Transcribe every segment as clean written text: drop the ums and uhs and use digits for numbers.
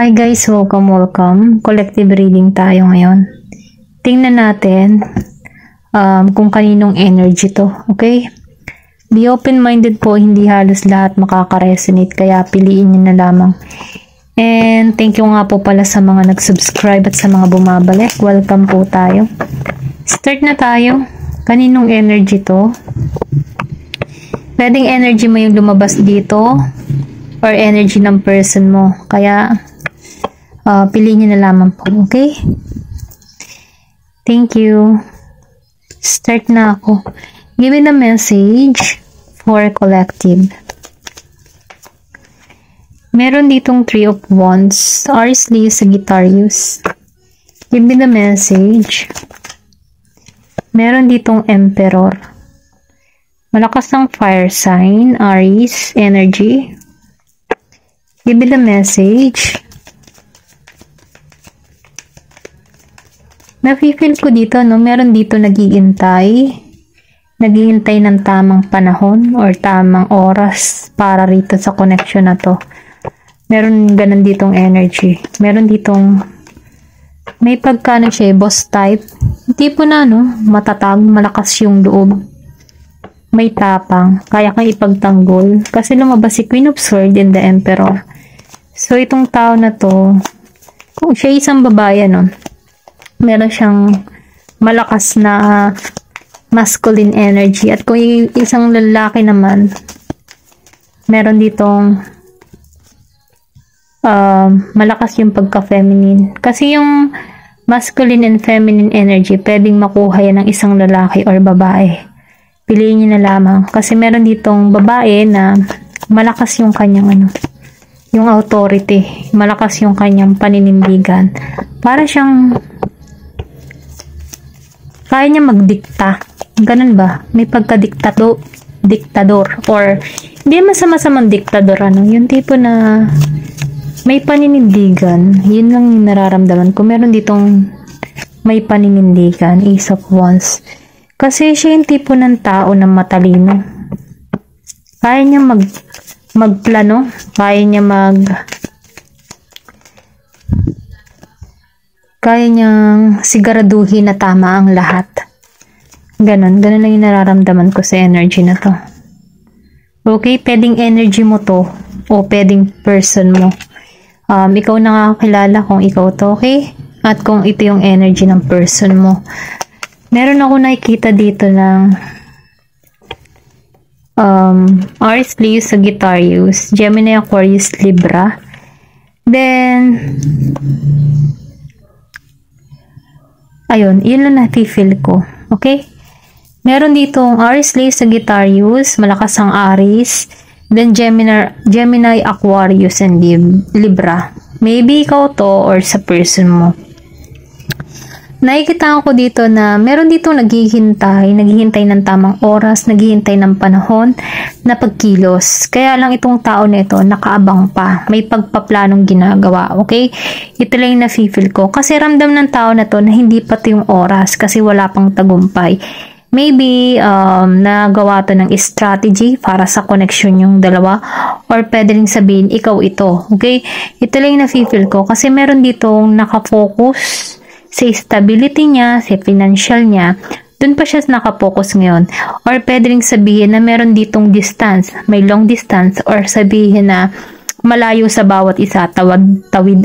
Hi guys, welcome. Collective reading tayo ngayon. Tingnan natin kung kaninong energy to, okay? Be open-minded po, hindi halos lahat makaka-resonate, kaya piliin nyo na lamang. And thank you nga po pala sa mga nag-subscribe at sa mga bumabalik. Welcome po tayo. Start na tayo. Kaninong energy to? Pwedeng energy mo yung lumabas dito or energy ng person mo. Kaya piliin nyo na lamang po, okay? Thank you. Start na ako. Give me the message for collective. Meron ditong Three of Wands, Aries, Leo, Sagittarius. Give me the message. Meron ditong Emperor. Malakas ang fire sign, Aries, energy. Give me the message. Nafe-feel ko dito, no? Meron dito naghihintay ng tamang panahon or tamang oras para rito sa connection na to. Meron ganun ditong energy. Meron ditong may pagkano siya, boss type. Tipo na, no? Matatag, malakas yung loob. May tapang, kaya kang ipagtanggol. Kasi lumabas si Queen of Swords and the Emperor. So, itong tao na to, kung siya isang babae, no? Meron siyang malakas na masculine energy. At kung isang lalaki naman, meron ditong malakas yung pagka-feminine. Kasi yung masculine and feminine energy, pwedeng makuha yan ng isang lalaki or babae. Piliin nyo na lamang. Kasi meron ditong babae na malakas yung kanyang yung authority. Malakas yung kanyang paninindigan. Para siyang kaya niya magdikta. Ganun ba? May pagka-diktador or hindi masama-samang diktador, yung tipo na may paninindigan. Yun lang yung nararamdaman ko. Meron ditong may paninindigan, Ace of Wands. Kasi siya yung tipo ng tao na matalino. Kaya niya magplano, kaya niyang siguraduhin na tama ang lahat. Ganon lang yung nararamdaman ko sa energy na to. Okay, pwedeng energy mo to o pwedeng person mo. Ikaw nakakilala kung ikaw to, okay? At kung ito yung energy ng person mo. Meron ako nakikita dito ng Aries, Leo, Sagittarius, Gemini, Aquarius, Libra. Then ayun, yun lang nafe-feel ko. Okay? Meron ditong Aries, Leo, Sagittarius, malakas ang Aries. Then Gemini, Aquarius, and Libra. Maybe ikaw to or sa person mo. Nakikita ko dito na meron dito naghihintay ng tamang oras, naghihintay ng panahon na pagkilos. Kaya lang itong tao na ito nakaabang pa, may pagpaplanong ginagawa, okay? Ito lang yung nafe-feel ko. Kasi ramdam ng tao na to na hindi pati yung oras kasi wala pang tagumpay. Maybe nagawa to ng strategy para sa connection yung dalawa or pwede rin sabihin ikaw ito, okay? Ito lang yung nafe-feel ko kasi meron ditong nakafocus sa stability niya, sa financial niya, dun pa siya nakapokus ngayon. Or pwede rin sabihin na meron ditong distance, may long distance, or sabihin na malayo sa bawat isa, tawid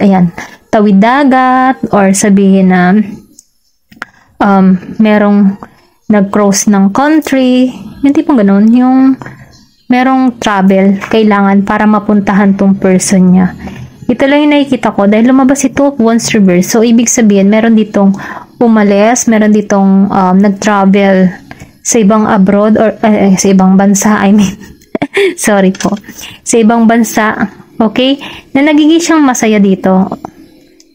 dagat, or sabihin na merong nag-cross ng country, yung tipong ganun, yung merong travel, kailangan para mapuntahan tong person niya. Ito lang yung nakikita ko dahil lumabas si Two of Wands reverse. So, ibig sabihin, meron ditong umalis, meron ditong nag-travel sa ibang abroad or sa ibang bansa, I mean. Sorry po. Sa ibang bansa, okay? Na nagiging siyang masaya dito.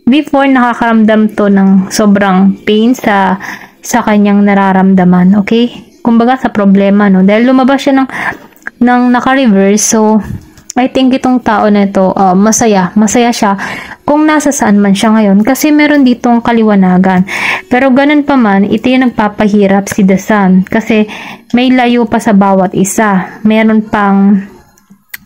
Before, nakakaramdam to ng sobrang pain sa kanyang nararamdaman, okay? Kumbaga sa problema, no? Dahil lumabas siya ng naka-reverse, so I think itong tao na ito, masaya siya kung nasa saan man siya ngayon kasi meron ditong kaliwanagan. Pero ganun pa man, ito yung nagpapahirap si The Sun kasi may layo pa sa bawat isa. Meron pang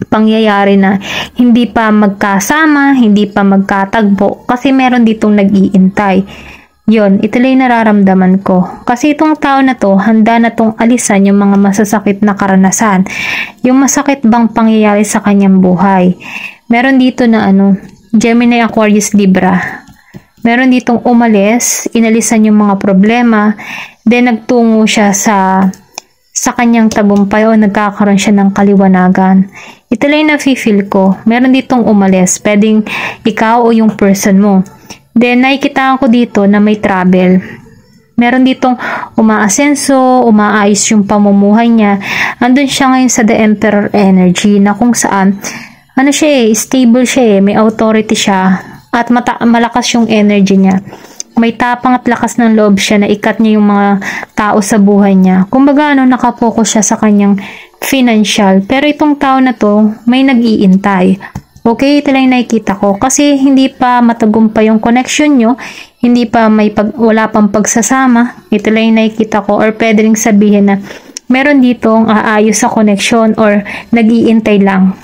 pangyayari na hindi pa magkasama, hindi pa magkatagpo kasi meron ditong nag-iintay. Yon, ito lang yung nararamdaman ko. Kasi itong tao na to, handa na tong alisan yung mga masasakit na karanasan. Yung masakit bang pangyayari sa kanyang buhay. Meron dito na Gemini, Aquarius, Libra. Meron ditong umalis, inalisan yung mga problema, then nagtungo siya sa kanyang tagumpay o nagkakaroon siya ng kaliwanagan. Ito lang yung nafe-feel ko. Meron ditong umalis, pwedeng ikaw o yung person mo. Then, nakikita ko dito na may travel. Meron ditong umaasenso, umaayos yung pamumuhay niya. Andun siya ngayon sa The Emperor energy na kung saan, stable siya may authority siya at malakas yung energy niya. May tapang at lakas ng loob siya na ikat niya yung mga tao sa buhay niya. Kumbaga, nakapokus siya sa kanyang financial. Pero itong tao na to, may nag-iintay. Okay, ito lang yung nakikita ko. Kasi hindi pa matagumpay yung connection nyo. Hindi pa wala pang pagsasama. Ito lang yung nakikita ko. Or pwede rin sabihin na meron ditong aayos sa connection or nag-iintay lang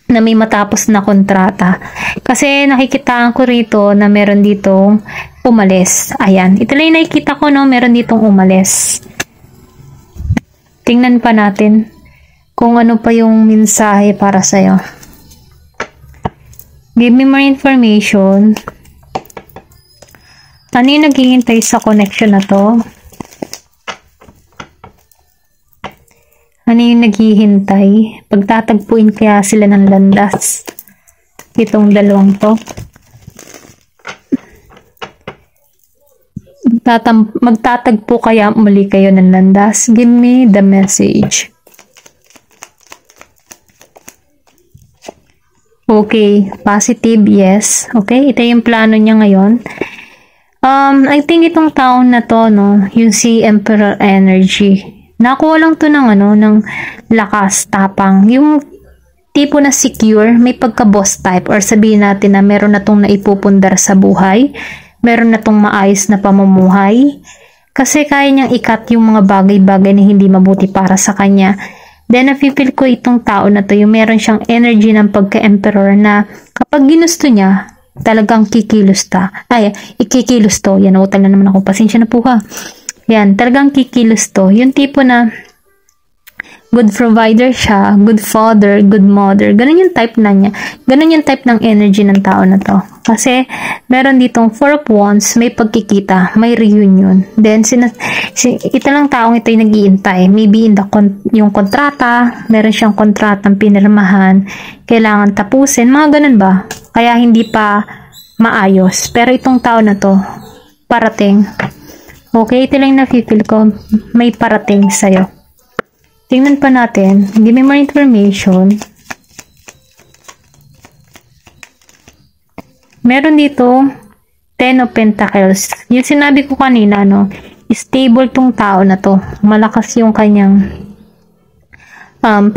na may matapos na kontrata. Kasi nakikitaan ko rito na meron ditong umalis. Ayan. Ito lang yung nakikita ko, meron ditong umalis. Tingnan pa natin kung ano pa yung mensahe para sa'yo. Give me more information. Ano yung naghihintay sa connection na to? Ano yung naghihintay? Pagtatagpuin kaya sila ng landas? Itong dalawang to. Magtatagpo kaya muli kayo ng landas? Give me the message. Okay, positive, yes. Okay, ito yung plano niya ngayon. I think itong taon na to, yung si Emperor energy. Nakuha lang to ng lakas, tapang. Yung tipo na secure, may pagka-boss type or sabihin natin na meron na tong naipupundar sa buhay. Meron na tong maayos na pamumuhay. Kasi kaya niyang ikat yung mga bagay-bagay na hindi mabuti para sa kanya. Then, nafe-feel ko itong tao na to, yung meron siyang energy ng pagka-emperor na kapag ginusto niya, talagang ikikilos to. Yan, utang na naman ako. Pasensya na po ha. Yan, talagang kikilos to. Yung tipo na good provider siya, good father, good mother. Ganun yung type na niya. Ganun yung type ng energy ng tao na to. Kasi, meron ditong 4 of Wands, may pagkikita, may reunion. Then, ito lang taong ito yung nag-iintay. Maybe yung kontrata, meron siyang kontratang pinirmahan, kailangan tapusin, mga ganun ba? Kaya hindi pa maayos. Pero itong tao na to, parating. Okay, ito lang na-feel ko, may parating sa'yo. Tingnan pa natin. Give me more information. Meron dito 10 of Pentacles. Yung sinabi ko kanina, stable tong tao na to. Malakas yung kanyang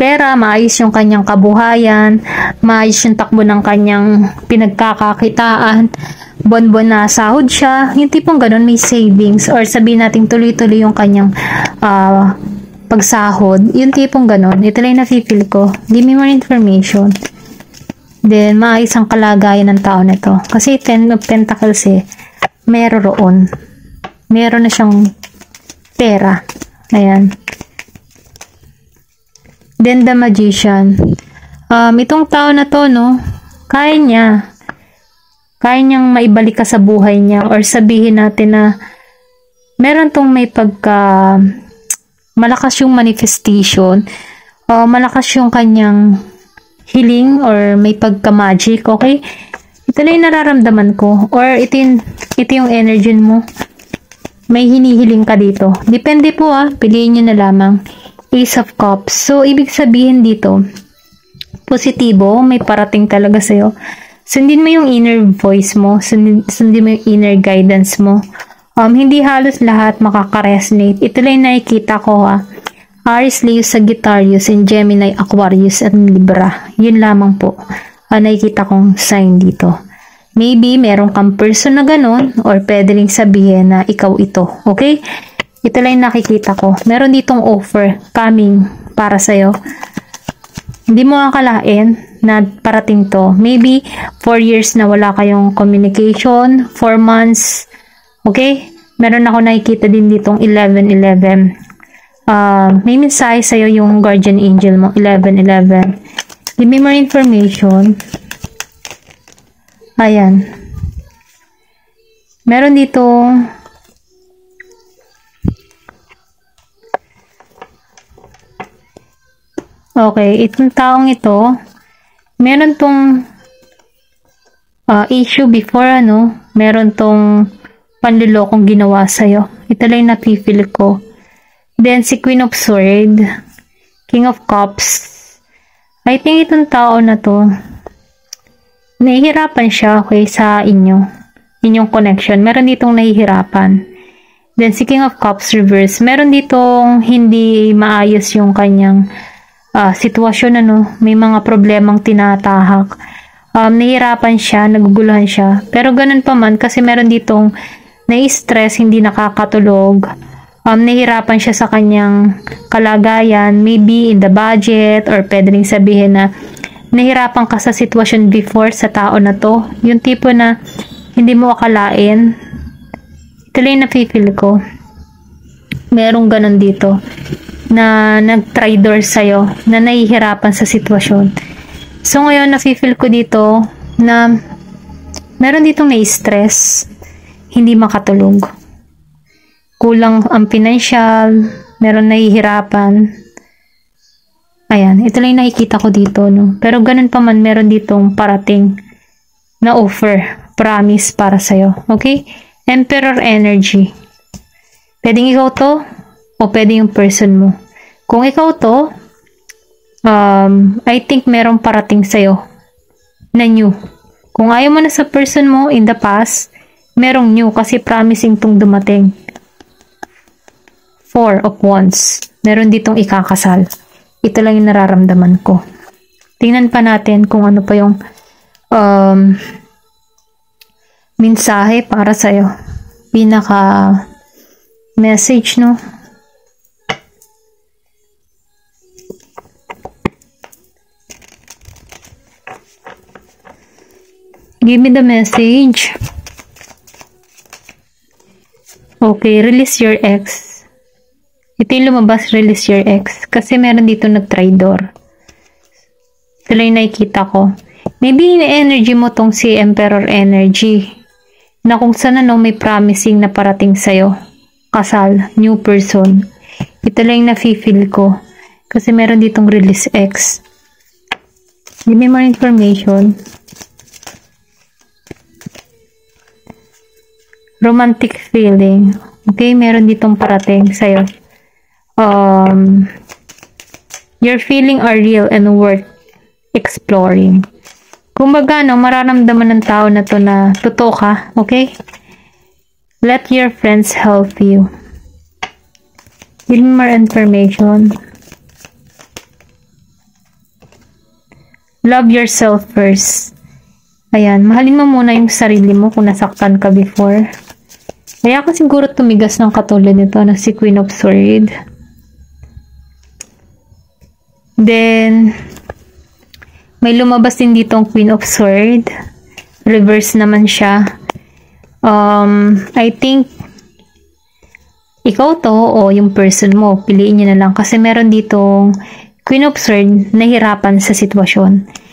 pera, maayos yung kanyang kabuhayan, maayos yung takbo ng kanyang pinagkakakitaan, buwan-buwan na sahod siya. Yung tipong ganun, may savings or sabihin natin tuloy-tuloy yung kanyang pagsahod, yung tipong ganon. Ito lang yung nafe-feel ko. Give me more information. Then, maayos ang kalagayan ng tao nito. Kasi 10 of Pentacles meron na siyang pera. Ayan. Then, the Magician. Itong tao na to, kaya niyang maibalik ka sa buhay niya or sabihin natin na meron tong may malakas yung manifestation, malakas yung kanyang healing or may pagka-magic, okay? Ito lang yung nararamdaman ko or ito yung energy mo. May hinihiling ka dito. Depende po piliin nyo na lamang. Ace of Cups. So, ibig sabihin dito, positibo, may parating talaga sa'yo. Sundin mo yung inner voice mo, sundin mo yung inner guidance mo. Hindi halos lahat makaka-resonate. Ito lang nakikita ko Aries, Leo, Sagittarius, and Gemini, Aquarius, at Libra. Yun lamang po. Nakikita kong sign dito. Maybe meron kang person na ganun or pwede rin sabihin na ikaw ito. Okay? Ito lang nakikita ko. Meron ditong offer coming para sa'yo. Hindi mo akalain na parating to. Maybe 4 years na wala kayong communication, 4 months. Okay? Meron ako nakikita din ditong 11-11. May mensahe sa'yo yung guardian angel mo, 11-11. Give me more information. Ayan. Meron ditong okay, itong taong ito, meron tong issue before, meron tong panlulokong ginawa sa'yo. Ito lang yung napifeel ko. Then, si Queen of Swords, King of Cups. I think itong tao na to, nahihirapan siya, okay, sa inyong connection. Meron ditong nahihirapan. Then, si King of Cups reverse, meron ditong hindi maayos yung kanyang sitwasyon, may mga problemang tinatahak. Nahihirapan siya, naguguluhan siya. Pero ganun pa man, kasi meron ditong nai-stress, hindi nakakatulog. Nahihirapan siya sa kanyang kalagayan, maybe in the budget, or pwede rin sabihin na nahihirapan ka sa sitwasyon before sa tao na to. Yung tipo na hindi mo akalain. Ito lang yung napifeel ko. Merong ganun dito na nag-traitor sa'yo, na nahihirapan sa sitwasyon. So, ngayon, nafe-feel ko dito na meron ditong nai-stress, hindi makatulog. Kulang ang financial, meron nahihirapan. Ayan, ito lang yung nakikita ko dito, Pero ganun pa man, meron ditong parating na offer, promise para sa'yo. Okay? Emperor energy. Pwedeng ikaw to, o pwede yung person mo. Kung ikaw to, I think merong parating sa'yo na new. Kung ayaw mo na sa person mo in the past, merong new kasi promising tong dumating. 4 of Wands. Meron ditong ikakasal. Ito lang yung nararamdaman ko. Tingnan pa natin kung ano pa yung mensahe para sa'yo. Pinaka message, Give me the message. Okay, release your ex. Ito yung lumabas, release your ex. Kasi meron dito nag-traitor. Ito lang yung nakikita ko. Maybe energy mo tong si Emperor energy. Na kung sana may promising na parating sa'yo. Kasal, new person. Ito lang yung nafe-feel ko. Kasi meron ditong release ex. Give me more information. Romantic feeling. Okay, meron ditong parating sa'yo. Your feeling are real and worth exploring. Kumbaga, mararamdaman ng tao na to na totoo ka. Okay? Let your friends help you. Give me more information. Love yourself first. Ayan, mahalin mo muna yung sarili mo kung nasaktan ka before. Kaya ka siguro tumigas ng katulad nito na si Queen of Swords. Then, may lumabas din ditong Queen of Swords. Reverse naman siya. I think, ikaw to o yung person mo, piliin nyo na lang. Kasi meron ditong Queen of Swords nahirapan sa sitwasyon.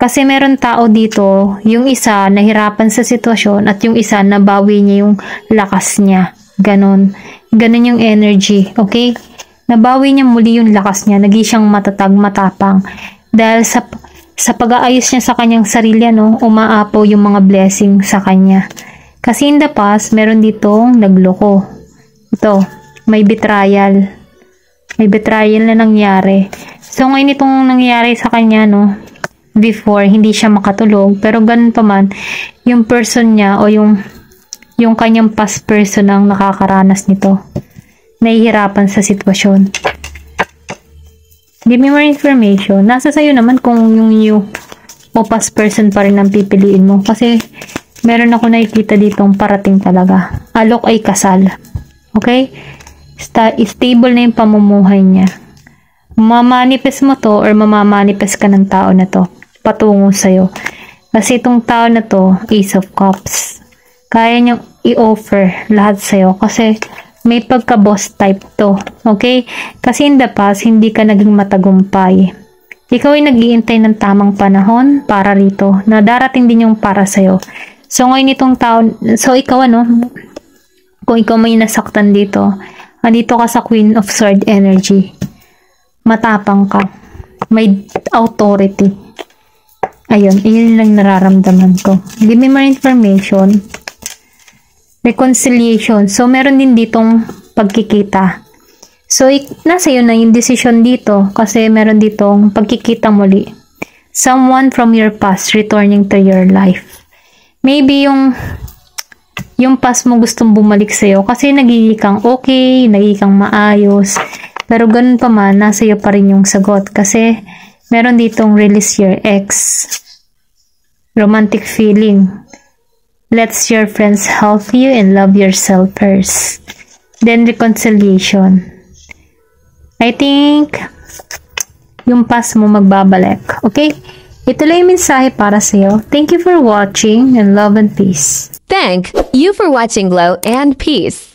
Kasi meron tao dito, yung isa nahirapan sa sitwasyon at yung isa nabawi niya yung lakas niya. Ganon. Ganon yung energy. Okay? Nabawi niya muli yung lakas niya. Naging siyang matatag, matapang. Dahil sa pag-aayos niya sa kanyang sarili, umaapaw yung mga blessing sa kanya. Kasi in the past, meron ditong nagloko. Ito, may betrayal. May betrayal na nangyari. So, ngayon itong nangyari sa kanya, before, hindi siya makatulog. Pero ganun pa man, yung person niya o yung kanyang past person ang nakakaranas nito. Nahihirapan sa sitwasyon. Give me more information. Nasa sayo naman kung yung new o past person pa rin ang pipiliin mo. Kasi meron ako nakikita ditong parating talaga. Alok ay kasal. Okay? Stable na yung pamumuhay niya. Mamanifest mo to or mamamanifest ka ng tao na to patungo sa'yo. Kasi itong tao na to, Ace of Cups. Kaya niyang i-offer lahat sa'yo kasi may pagka-boss type to. Okay? Kasi in the past, hindi ka naging matagumpay. Ikaw ay nag-iintay ng tamang panahon para rito na darating din yung para sa'yo. So ngayon itong taon, so ikaw kung ikaw may nasaktan dito, andito ka sa Queen of Sword energy. Matapang ka. May authority. Ayun, yun lang nararamdaman ko. Give me more information. Reconciliation. So meron din ditong pagkikita. So nasa iyo na yung decision dito kasi meron ditong pagkikita muli. Someone from your past returning to your life. Maybe yung past mo gustong bumalik sa'yo kasi nagiging kang okay, nagiging kang maayos. Pero ganun pa man, nasa iyo pa rin yung sagot kasi meron ditong release your ex. Romantic feeling. Let your friends help you and love yourself first. Then reconciliation. I think yung past mo magbabalik. Okay? Ito lang yung mensahe para sa'yo. Thank you for watching and love and peace. Thank you for watching Glow and Peace.